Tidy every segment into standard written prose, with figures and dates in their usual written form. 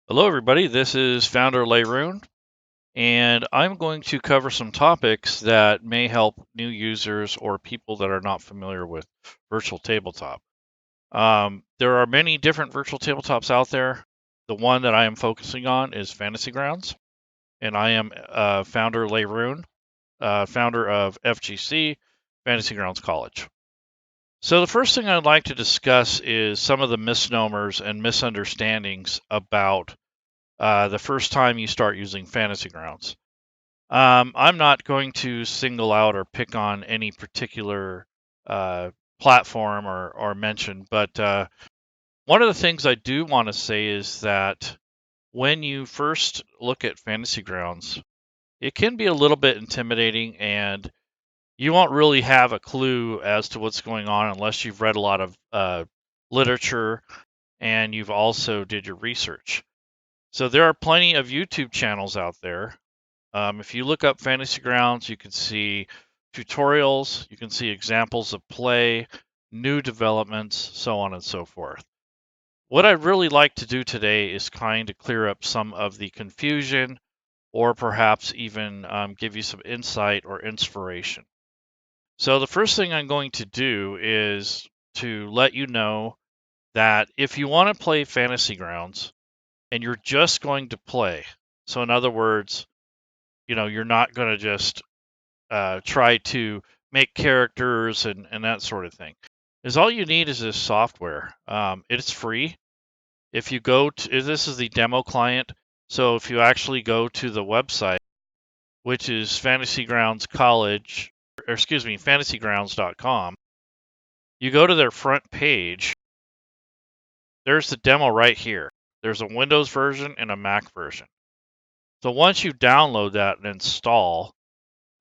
Hello, everybody. This is founder Laerun, and I'm going to cover some topics that may help new users or people that are not familiar with virtual tabletop. There are many different virtual tabletops out there. The one that I am focusing on is Fantasy Grounds, and I am founder Laerun, founder of FGC, Fantasy Grounds College. So the first thing I'd like to discuss is some of the misnomers and misunderstandings about the first time you start using Fantasy Grounds. I'm not going to single out or pick on any particular platform or mention, but one of the things I do want to say is that when you first look at Fantasy Grounds, it can be a little bit intimidating and you won't really have a clue as to what's going on unless you've read a lot of literature and you've also did your research. So there are plenty of YouTube channels out there. If you look up Fantasy Grounds, you can see tutorials, you can see examples of play, new developments, so on and so forth. What I'd really like to do today is kind of clear up some of the confusion or perhaps even give you some insight or inspiration. So the first thing I'm going to do is to let you know that if you want to play Fantasy Grounds and you're just going to play, so in other words, you're not going to just try to make characters and that sort of thing. Is all you need is this software. It's free. If you go to, this is the demo client. So if you actually go to the website, which is Fantasy Grounds College, or excuse me, fantasygrounds.com, you go to their front page. There's the demo right here. There's a Windows version and a Mac version. So once you download that and install,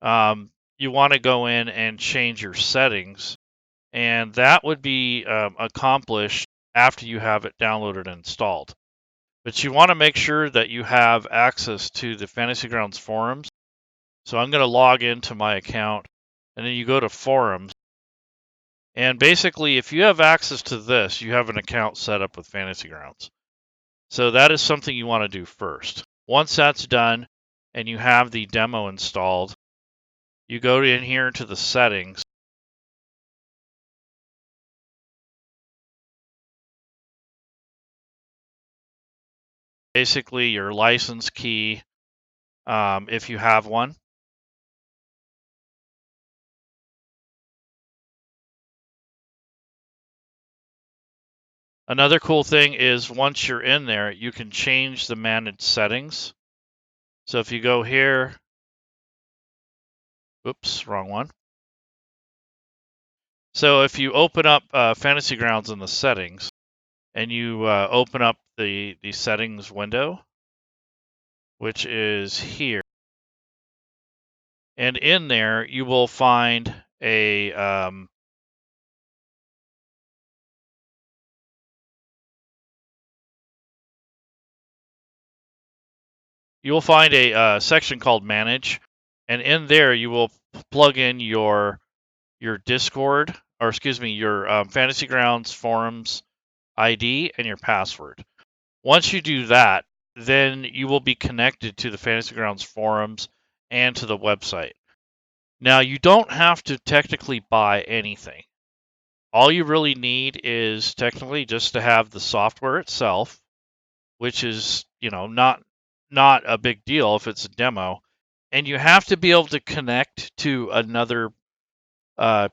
you want to go in and change your settings, and that would be accomplished after you have it downloaded and installed. But you want to make sure that you have access to the Fantasy Grounds forums. So I'm going to log into my account, and then you go to forums. And basically, if you have access to this, you have an account set up with Fantasy Grounds. So that is something you want to do first. Once that's done and you have the demo installed, you go in here to the settings. Basically, your license key, if you have one. Another cool thing is once you're in there, you can change the managed settings. So if you go here, oops, wrong one. So if you open up Fantasy Grounds in the settings and you open up the settings window, which is here, and in there you will find a section called Manage, and in there you will plug in your Discord, or excuse me, your Fantasy Grounds forums ID and your password. Once you do that, then you will be connected to the Fantasy Grounds forums and to the website. Now, you don't have to technically buy anything. All you really need is technically just to have the software itself, which is, not a big deal if it's a demo, and you have to be able to connect to another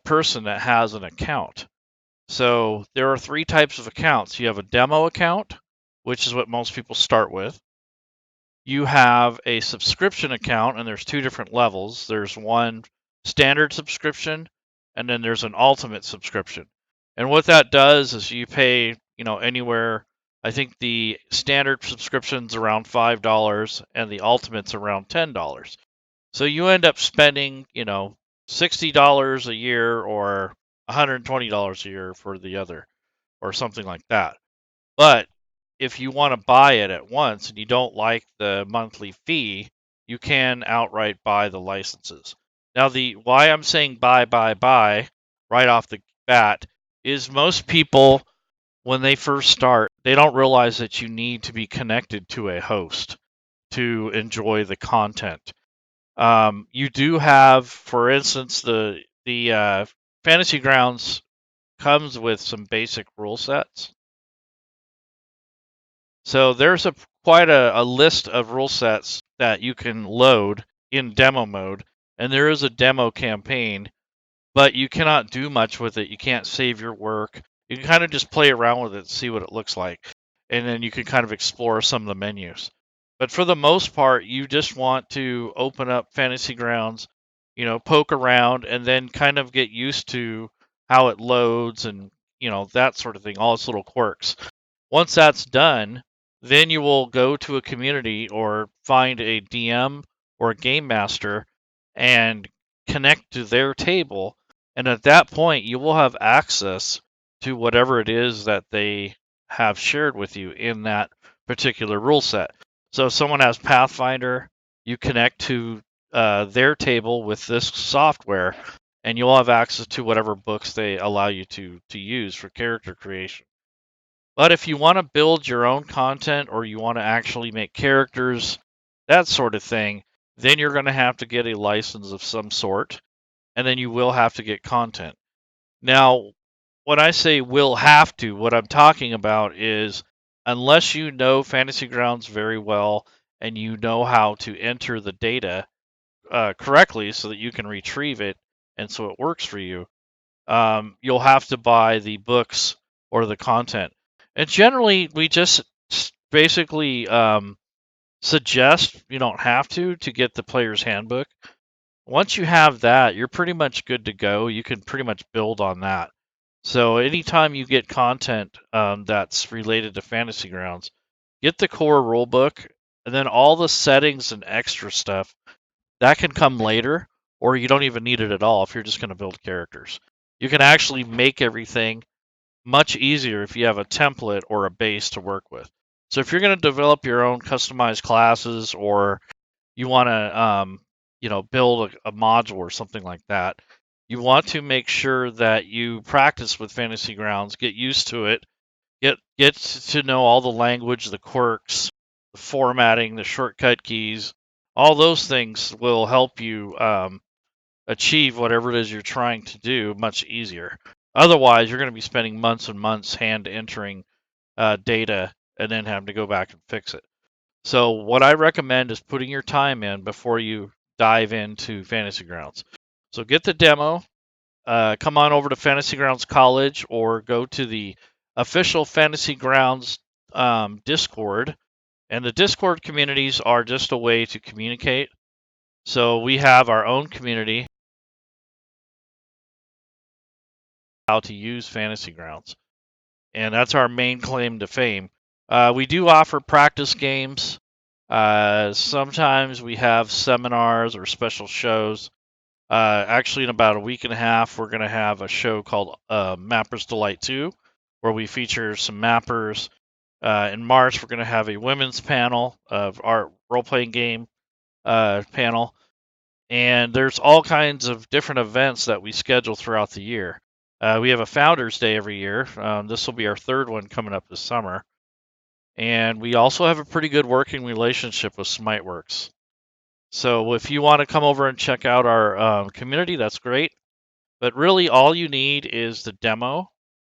person that has an account. So there are three types of accounts. You have a demo account, which is what most people start with. You have a subscription account, and there's two different levels. There's one standard subscription, and then there's an ultimate subscription. And what that does is you pay, anywhere. I think the standard subscription's around $5 and the ultimate's around $10. So you end up spending, $60 a year or $120 a year for the other, or something like that. But if you want to buy it at once and you don't like the monthly fee, you can outright buy the licenses. Now, the why I'm saying buy right off the bat is most people, when they first start, they don't realize that you need to be connected to a host to enjoy the content. You do have, for instance, the Fantasy Grounds comes with some basic rule sets. So there's quite a list of rule sets that you can load in demo mode, and there is a demo campaign, but you cannot do much with it. You can't save your work. You can kind of just play around with it and see what it looks like, and then you can kind of explore some of the menus. But for the most part, you just want to open up Fantasy Grounds, poke around, and then kind of get used to how it loads and that sort of thing, all its little quirks. Once that's done, then you will go to a community or find a DM or a game master and connect to their table. And at that point, you will have access to whatever it is that they have shared with you in that particular rule set. So if someone has Pathfinder, you connect to their table with this software, and you'll have access to whatever books they allow you to use for character creation. But if you want to build your own content or you want to actually make characters, that sort of thing, then you're going to have to get a license of some sort, and then you will have to get content. Now, when I say will have to, what I'm talking about is unless you know Fantasy Grounds very well and you know how to enter the data correctly so that you can retrieve it and so it works for you, you'll have to buy the books or the content. And generally, we just basically suggest you don't have to get the player's handbook. Once you have that, you're pretty much good to go. You can pretty much build on that. So anytime you get content that's related to Fantasy Grounds, get the core rulebook, and then all the settings and extra stuff that can come later, or you don't even need it at all if you're just going to build characters. You can actually make everything much easier if you have a template or a base to work with. So if you're going to develop your own customized classes, or you want to build a module or something like that, you want to make sure that you practice with Fantasy Grounds, get used to it, get to know all the language, the quirks, the formatting, the shortcut keys. All those things will help you achieve whatever it is you're trying to do much easier. Otherwise, you're going to be spending months and months hand entering data and then having to go back and fix it. So, what I recommend is putting your time in before you dive into Fantasy Grounds. So, get the demo, come on over to Fantasy Grounds College, or go to the official Fantasy Grounds Discord. And the Discord communities are just a way to communicate. So, we have our own community how to use Fantasy Grounds, and that's our main claim to fame. We do offer practice games. Sometimes we have seminars or special shows. Actually, in about a week and a half, we're going to have a show called Mappers Delight 2, where we feature some mappers. In March, we're going to have a women's panel of our role-playing game panel. And there's all kinds of different events that we schedule throughout the year. We have a Founders Day every year. This will be our third one coming up this summer. And we also have a pretty good working relationship with Smiteworks. So if you want to come over and check out our community, that's great. But really, all you need is the demo,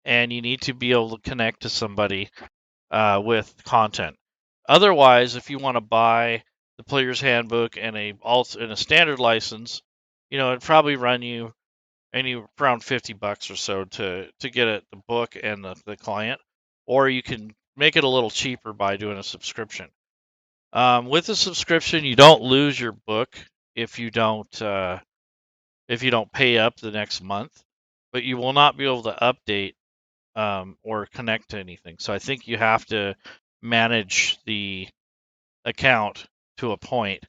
and you need to be able to connect to somebody with content. Otherwise, if you want to buy the player's handbook and a standard license, it'd probably run you around $50 or so to get it, the book and the client, or you can make it a little cheaper by doing a subscription. With a subscription, you don't lose your book if you don't pay up the next month, but you will not be able to update or connect to anything. So I think you have to manage the account to a point.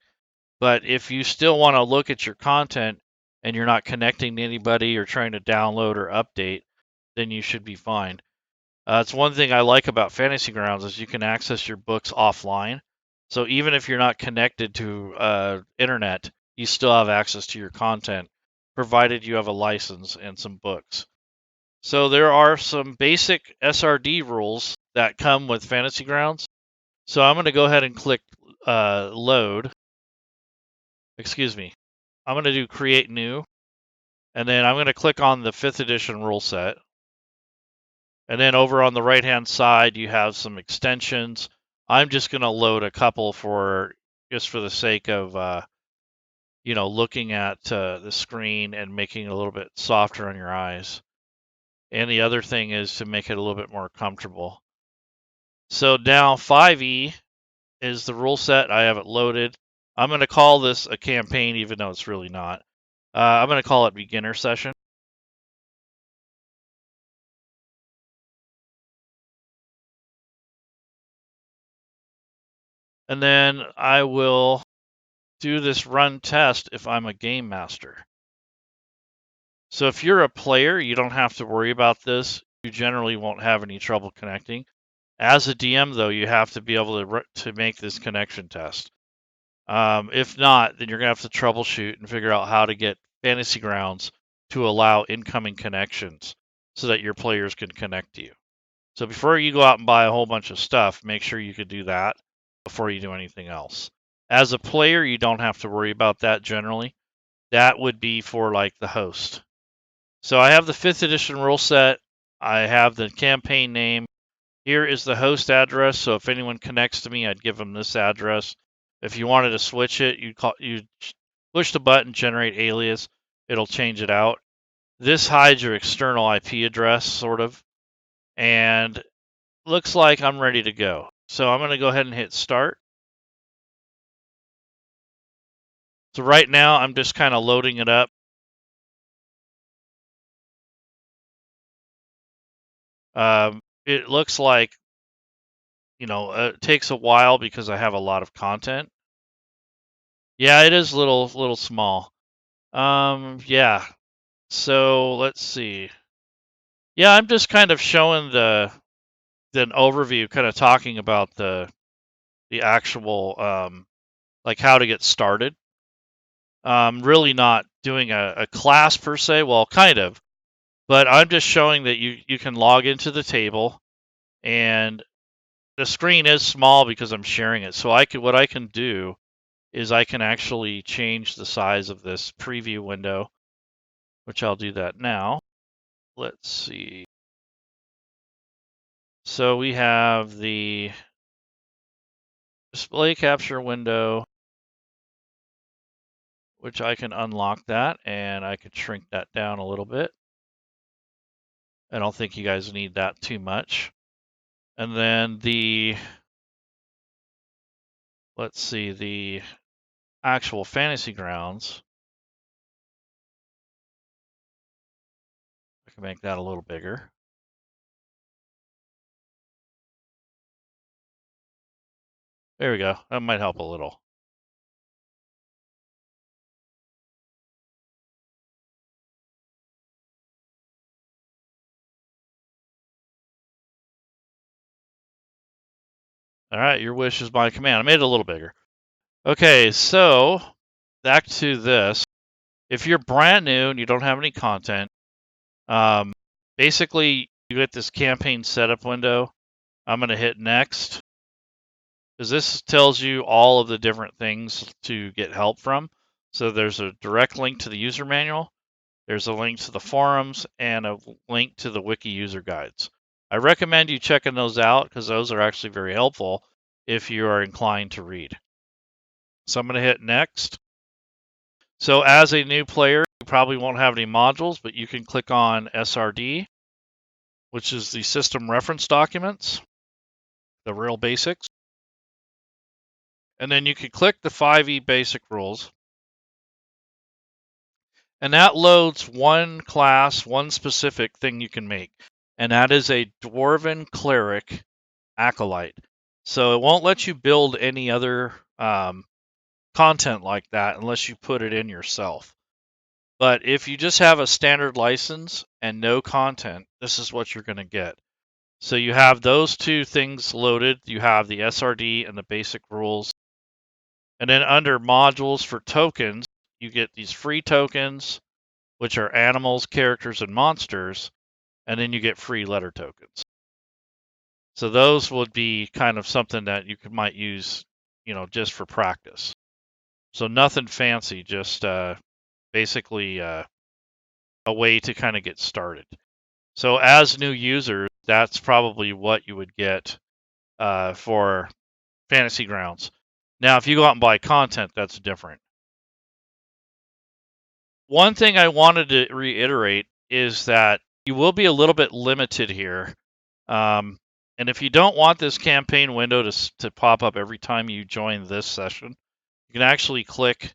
But if you still want to look at your content and you're not connecting to anybody or trying to download or update, then you should be fine. It's one thing I like about Fantasy Grounds is you can access your books offline. So even if you're not connected to internet, you still have access to your content, provided you have a license and some books. So there are some basic SRD rules that come with Fantasy Grounds. So I'm going to go ahead and click load. Excuse me. I'm going to do create new. And then I'm going to click on the 5th edition rule set. And then over on the right hand side, you have some extensions. I'm just going to load a couple just for the sake of looking at the screen and making it a little bit softer on your eyes. And the other thing is to make it a little bit more comfortable. So now 5e is the rule set. I have it loaded. I'm going to call this a campaign, even though it's really not. I'm going to call it beginner session. And then I will do this run test if I'm a game master. So if you're a player, you don't have to worry about this. You generally won't have any trouble connecting. As a DM, though, you have to be able to make this connection test. If not, then you're going to have to troubleshoot and figure out how to get Fantasy Grounds to allow incoming connections so that your players can connect to you. So before you go out and buy a whole bunch of stuff, make sure you can do that before you do anything else. As a player, you don't have to worry about that generally. That would be for like the host. So I have the 5th edition rule set. I have the campaign name. Here is the host address. So if anyone connects to me, I'd give them this address. If you wanted to switch it, you push the button, generate alias. It'll change it out. This hides your external IP address, sort of. And looks like I'm ready to go. So I'm going to go ahead and hit start. So right now, I'm just kind of loading it up. It looks like, it takes a while because I have a lot of content. Yeah, it is little small. Yeah. So let's see. Yeah, I'm just kind of showing the overview, kind of talking about the actual like how to get started. Really not doing a class per se. Well, kind of, but I'm just showing that you can log into the table, and the screen is small because I'm sharing it. So what I can do is I can actually change the size of this preview window, which I'll do that now. Let's see. So we have the display capture window, which I can unlock that, and I can shrink that down a little bit. I don't think you guys need that too much. And then let's see, the actual Fantasy Grounds, I can make that a little bigger. There we go. That might help a little. All right, your wish is my command. I made it a little bigger. Okay, so back to this. If you're brand new and you don't have any content, basically you get this campaign setup window. I'm going to hit next because this tells you all of the different things to get help from. So there's a direct link to the user manual. There's a link to the forums and a link to the wiki user guides. I recommend you checking those out because those are actually very helpful if you are inclined to read. So I'm going to hit next. So as a new player, you probably won't have any modules, but you can click on SRD, which is the system reference documents, the real basics. And then you can click the 5e basic rules. And that loads one class, one specific thing you can make. And that is a Dwarven Cleric Acolyte. So it won't let you build any other content like that unless you put it in yourself. But if you just have a standard license and no content, this is what you're going to get. So you have those two things loaded. You have the SRD and the basic rules. And then under modules for tokens, you get these free tokens, which are animals, characters, and monsters. And then you get free letter tokens. So those would be kind of something that you might use, just for practice. So nothing fancy, just basically a way to kind of get started. So as new users, that's probably what you would get for Fantasy Grounds. Now, if you go out and buy content, that's different. One thing I wanted to reiterate is that you will be a little bit limited here. And if you don't want this campaign window to pop up every time you join this session, you can actually click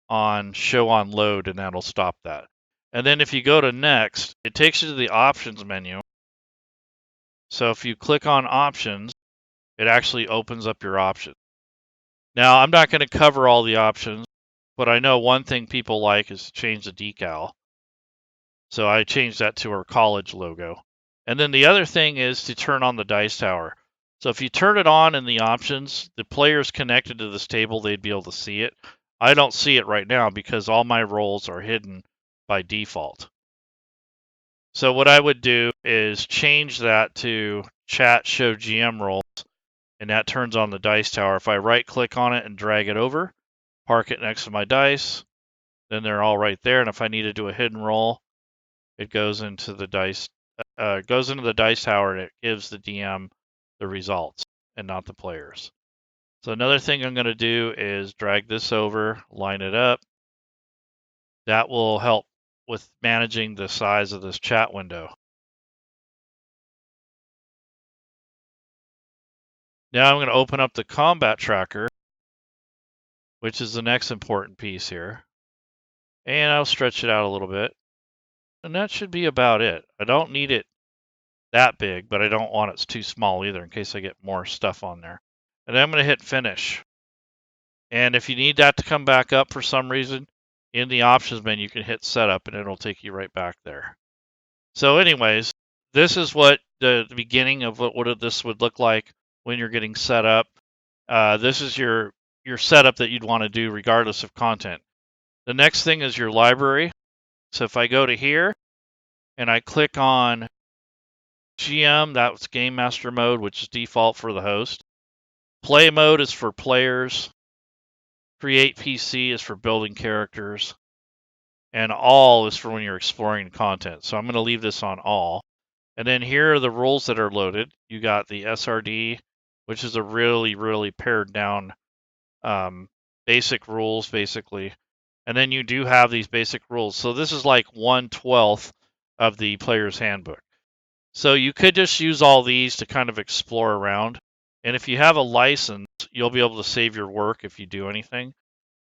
on Show on Load, and that'll stop that. And then if you go to Next, it takes you to the Options menu. So if you click on Options, it actually opens up your options. Now, I'm not going to cover all the options, but I know one thing people like is to change the decal. So I changed that to our college logo. And then the other thing is to turn on the dice tower. So if you turn it on in the options, the players connected to this table, they'd be able to see it. I don't see it right now because all my rolls are hidden by default. So what I would do is change that to chat show GM rolls, and that turns on the dice tower. If I right click on it and drag it over, park it next to my dice, then they're all right there. And if I need to do a hidden roll, it goes into the dice tower, and it gives the DM the results and not the players. So another thing I'm going to do is drag this over, line it up. That will help with managing the size of this chat window. Now I'm going to open up the combat tracker, which is the next important piece here. And I'll stretch it out a little bit. And that should be about it. I don't need it that big, but I don't want it too small either in case I get more stuff on there. And then I'm going to hit finish. And if you need that to come back up for some reason, in the options menu, you can hit setup and it'll take you right back there. So anyways, this is what the beginning of what this would look like when you're getting set up. This is your setup that you'd want to do regardless of content. The next thing is your library. So if I go to here and I click on GM, that's Game Master mode, which is default for the host. Play mode is for players. Create PC is for building characters. And all is for when you're exploring content. So I'm going to leave this on all. And then here are the rules that are loaded. You got the SRD, which is a really, really pared down basic rules, basically. And then you do have these basic rules. So this is like 1/12 of the player's handbook. So you could just use all these to kind of explore around. And if you have a license, you'll be able to save your work if you do anything.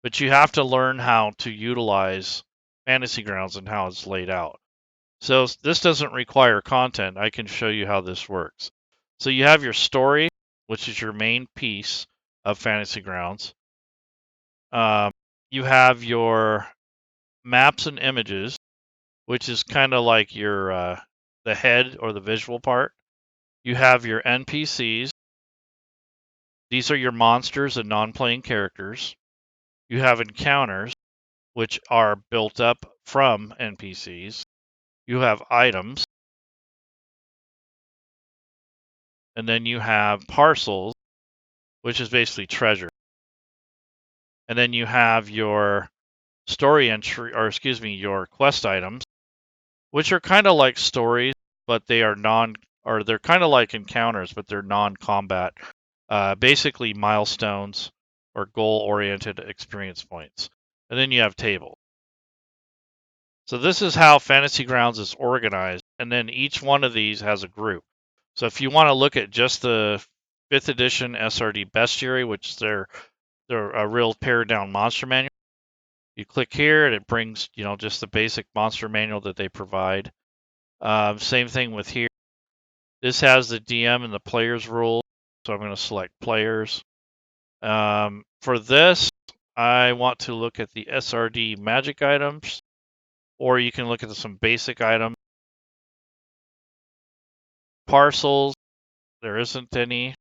But you have to learn how to utilize Fantasy Grounds and how it's laid out. So this doesn't require content. I can show you how this works. So you have your story, which is your main piece of Fantasy Grounds. You have your maps and images, which is kind of like your the head or the visual part. You have your NPCs. These are your monsters and non-playing characters. You have encounters, which are built up from NPCs. You have items. And then you have parcels, which is basically treasure. And then you have your story entry, or excuse me, your quest items, which are kind of like stories, but they are they're kind of like encounters, but they're non-combat. Basically milestones or goal-oriented experience points. And then you have tables. So this is how Fantasy Grounds is organized, and then each one of these has a group. So if you want to look at just the 5th edition SRD Bestiary, which they're a real pared down monster manual, you click here and it brings just the basic monster manual that they provide. Same thing with here. This has the DM and the players rules, so I'm going to select players. For this, I want to look at the SRD magic items, or you can look at some basic items. Parcels, there isn't any.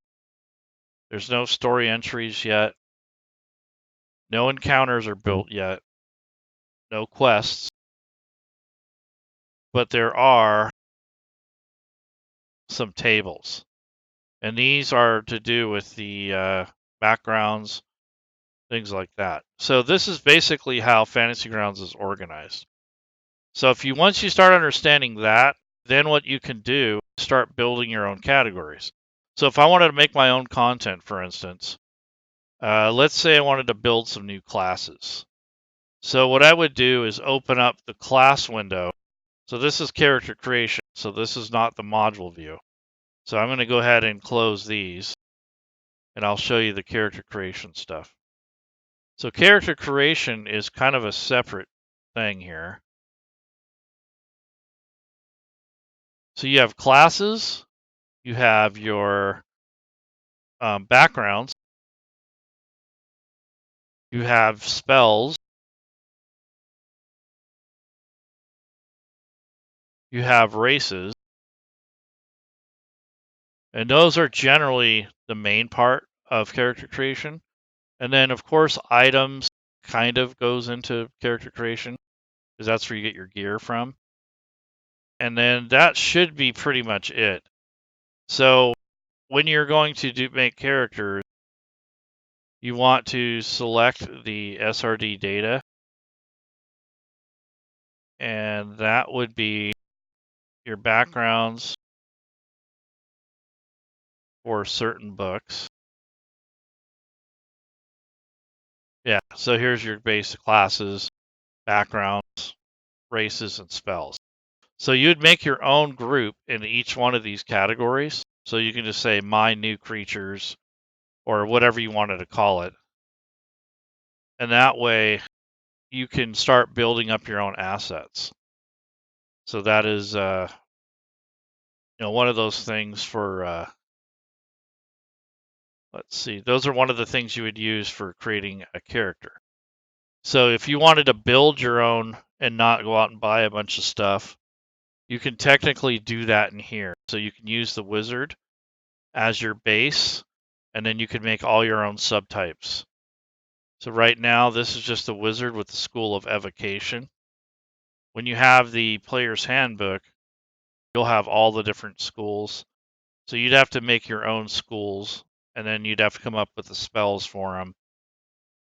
There's no story entries yet. No encounters are built yet. No quests. But there are some tables. And these are to do with the backgrounds, things like that. So this is basically how Fantasy Grounds is organized. So once you start understanding that, then what you can do is start building your own categories. So if I wanted to make my own content, for instance, let's say I wanted to build some new classes. So what I would do is open up the class window. So this is character creation. So this is not the module view. So I'm going to go ahead and close these, and I'll show you the character creation stuff. So character creation is kind of a separate thing here. So you have classes, you have your backgrounds, you have spells, you have races, and those are generally the main part of character creation. And then, of course, items kind of goes into character creation because that's where you get your gear from. And then that should be pretty much it. So when you're going to make characters, you want to select the SRD data, and that would be your backgrounds for certain books. Yeah, so here's your basic classes, backgrounds, races, and spells. So you'd make your own group in each one of these categories. So you can just say my new creatures or whatever you wanted to call it. And that way you can start building up your own assets. So that is one of those things for let's see, those are one of the things you would use for creating a character. So if you wanted to build your own and not go out and buy a bunch of stuff, you can technically do that in here. So you can use the wizard as your base, and then you can make all your own subtypes. So right now, this is just a wizard with the School of Evocation. When you have the player's handbook, you'll have all the different schools. So you'd have to make your own schools, and then you'd have to come up with the spells for them,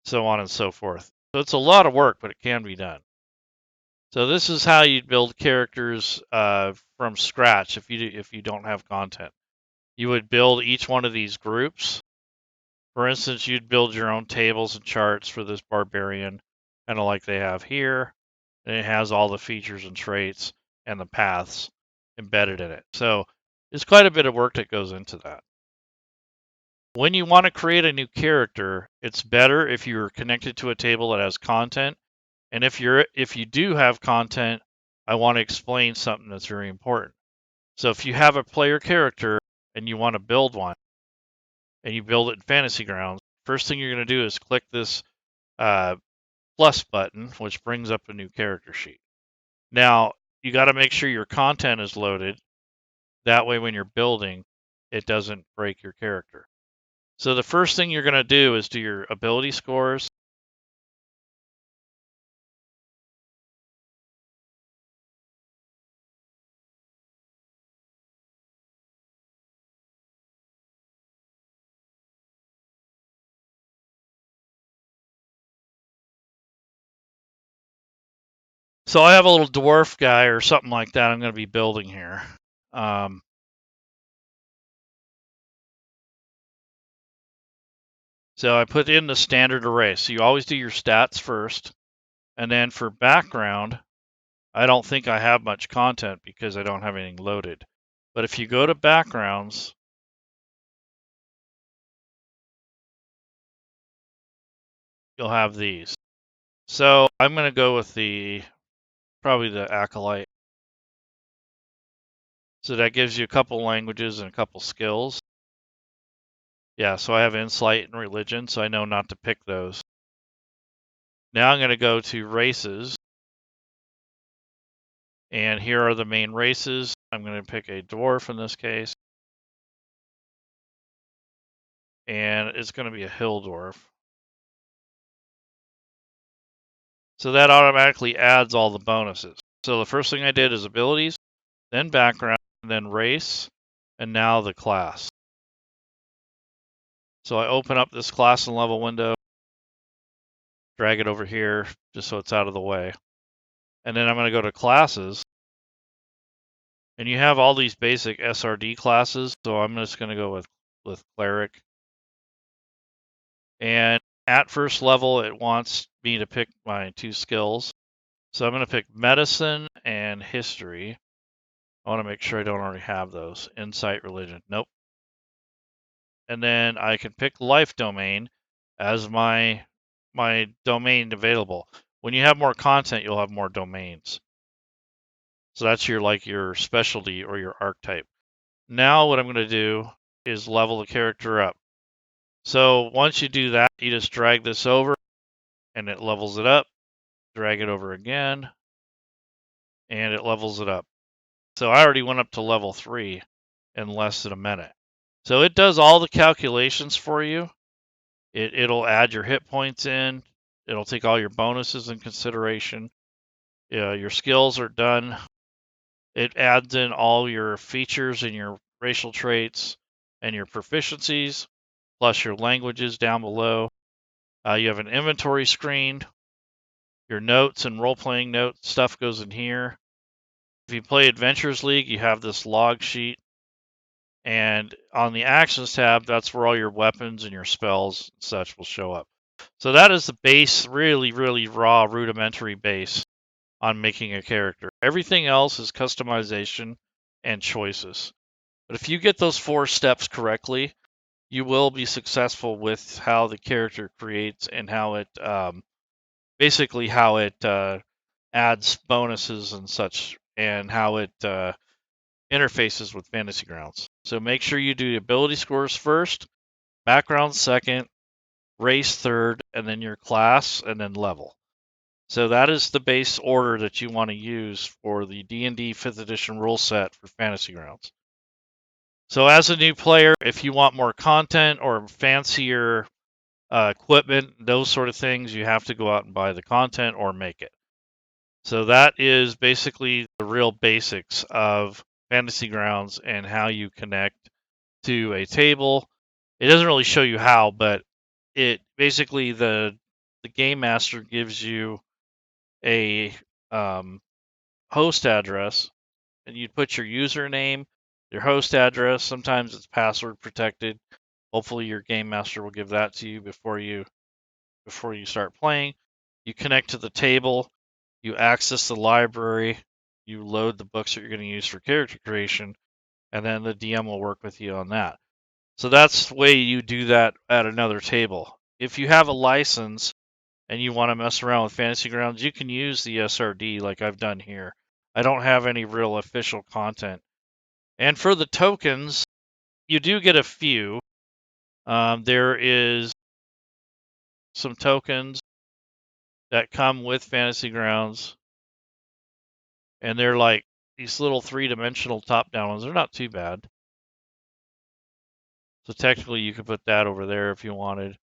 so on and so forth. So it's a lot of work, but it can be done. So this is how you'd build characters from scratch if you don't have content. You would build each one of these groups. For instance, you'd build your own tables and charts for this barbarian, kind of like they have here. And it has all the features and traits and the paths embedded in it. So there's quite a bit of work that goes into that. When you want to create a new character, it's better if you're connected to a table that has content. And if you do have content, I want to explain something that's very important. So if you have a player character and you want to build one, and you build it in Fantasy Grounds, first thing you're going to do is click this plus button, which brings up a new character sheet. Now, you got to make sure your content is loaded. That way, when you're building, it doesn't break your character. So the first thing you're going to do is do your ability scores. So I have a little dwarf guy or something like that I'm going to be building here. So I put in the standard array. So you always do your stats first. And then for background, I don't think I have much content because I don't have anything loaded. But if you go to backgrounds, you'll have these. So I'm going to go with probably the Acolyte. So that gives you a couple languages and a couple skills. Yeah, so I have Insight and Religion, so I know not to pick those. Now I'm going to go to races. And here are the main races. I'm going to pick a dwarf in this case. And it's going to be a hill dwarf. So that automatically adds all the bonuses. So the first thing I did is abilities, then background, and then race, and now the class. So I open up this class and level window, drag it over here just so it's out of the way. And then I'm going to go to classes. And you have all these basic SRD classes. So I'm just going to go with cleric. And at first level, it wants me to pick my 2 skills. So I'm going to pick medicine and history. I want to make sure I don't already have those. Insight, religion. Nope. And then I can pick life domain as my domain available. When you have more content, you'll have more domains. So that's your specialty or your archetype. Now what I'm going to do is level the character up. So once you do that, you just drag this over and it levels it up. Drag it over again and it levels it up. So I already went up to level 3 in less than a minute. So it does all the calculations for you. It'll add your hit points in. It'll take all your bonuses in consideration. Your skills are done. It adds in all your features and your racial traits and your proficiencies, plus your languages down below. You have an inventory screen. Your notes and role-playing note stuff goes in here. If you play Adventures League, you have this log sheet. And on the Actions tab, that's where all your weapons and your spells and such will show up. So that is the base, really, really raw, rudimentary base on making a character. Everything else is customization and choices. But if you get those 4 steps correctly, you will be successful with how the character creates and how it, basically how it adds bonuses and such, and how it interfaces with Fantasy Grounds. So make sure you do ability scores first, background second, race third, and then your class, and then level. So that is the base order that you want to use for the D&D 5th edition rule set for Fantasy Grounds. So as a new player, if you want more content or fancier equipment, those sort of things, you have to go out and buy the content or make it. So that is basically the real basics of Fantasy Grounds and how you connect to a table. It doesn't really show you how, but it basically the game master gives you a host address, and you put your username, your host address. Sometimes it's password protected. Hopefully, your game master will give that to you before you start playing. You connect to the table. You access the library. You load the books that you're going to use for character creation, and then the DM will work with you on that. So that's the way you do that at another table. If you have a license and you want to mess around with Fantasy Grounds, you can use the SRD like I've done here. I don't have any real official content. And for the tokens, you do get a few. There is some tokens that come with Fantasy Grounds, and they're like these little 3-dimensional top-down ones. They're not too bad. So technically, you could put that over there if you wanted.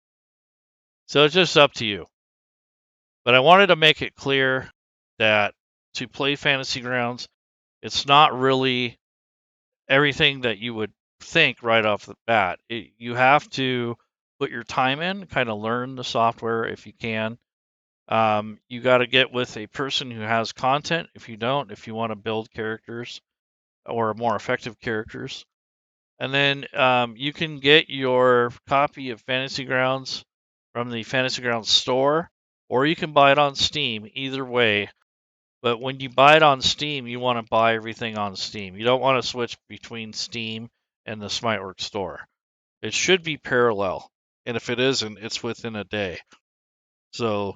So it's just up to you. But I wanted to make it clear that to play Fantasy Grounds, it's not really everything that you would think right off the bat. You have to put your time in, kind of learn the software if you can. You got to get with a person who has content. If you don't, if you want to build characters or more effective characters. And then you can get your copy of Fantasy Grounds from the Fantasy Grounds store, or you can buy it on Steam, either way. But when you buy it on Steam, you want to buy everything on Steam. You don't want to switch between Steam and the Smiteworks store. It should be parallel. And if it isn't, it's within a day. So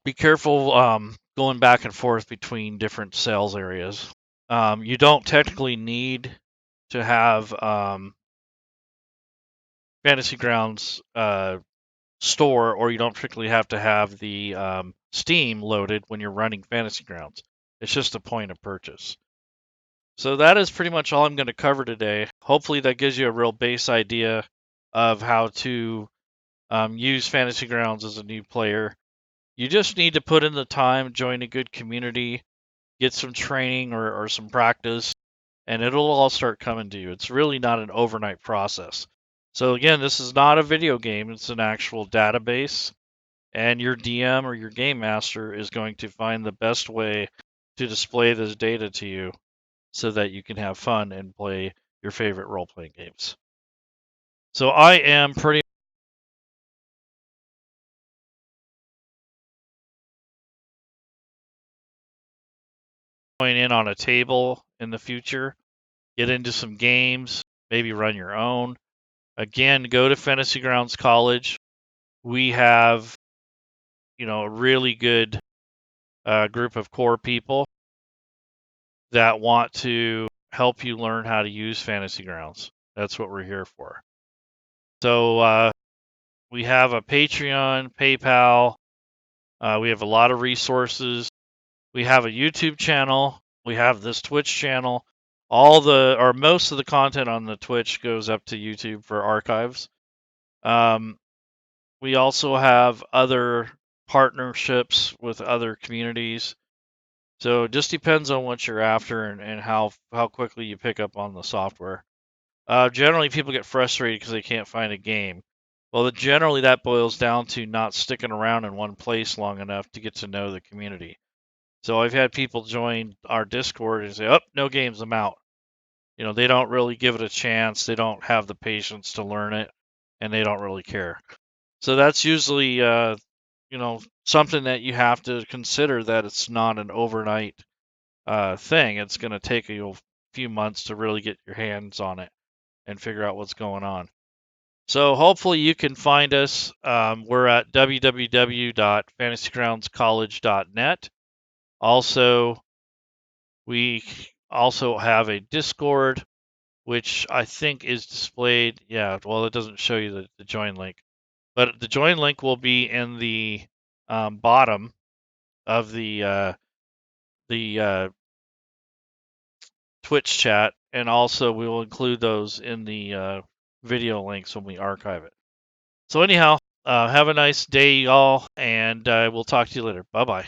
be careful going back and forth between different sales areas. You don't technically need to have Fantasy Grounds store, or you don't particularly have to have the Steam loaded when you're running Fantasy Grounds. It's just a point of purchase. So that is pretty much all I'm going to cover today. Hopefully that gives you a real base idea of how to use Fantasy Grounds as a new player. You just need to put in the time, join a good community, get some training or some practice, and it'll all start coming to you. It's really not an overnight process. So again, this is not a video game, it's an actual database, and your DM or your game master is going to find the best way to display this data to you so that you can have fun and play your favorite role-playing games. So I am pretty going in on a table in the future, get into some games, maybe run your own. Again, go to Fantasy Grounds College. We have, a really good group of core people that want to help you learn how to use Fantasy Grounds. That's what we're here for. So we have a Patreon, PayPal. We have a lot of resources. We have a YouTube channel. We have this Twitch channel. Most of the content on the Twitch goes up to YouTube for archives. We also have other partnerships with other communities. So it just depends on what you're after and how quickly you pick up on the software. Generally, people get frustrated because they can't find a game. Well, generally that boils down to not sticking around in one place long enough to get to know the community. So I've had people join our Discord and say, "Oh, no games, I'm out." They don't really give it a chance. They don't have the patience to learn it, and they don't really care. So that's usually, something that you have to consider, that it's not an overnight thing. It's going to take you a few months to really get your hands on it and figure out what's going on. So hopefully you can find us. We're at www.fantasygroundscollege.net. Also, we also have a Discord, which I think is displayed. Yeah, well, it doesn't show you the join link, but the join link will be in the bottom of the Twitch chat, and also we will include those in the video links when we archive it. So anyhow, have a nice day, y'all, and we'll talk to you later. Bye bye.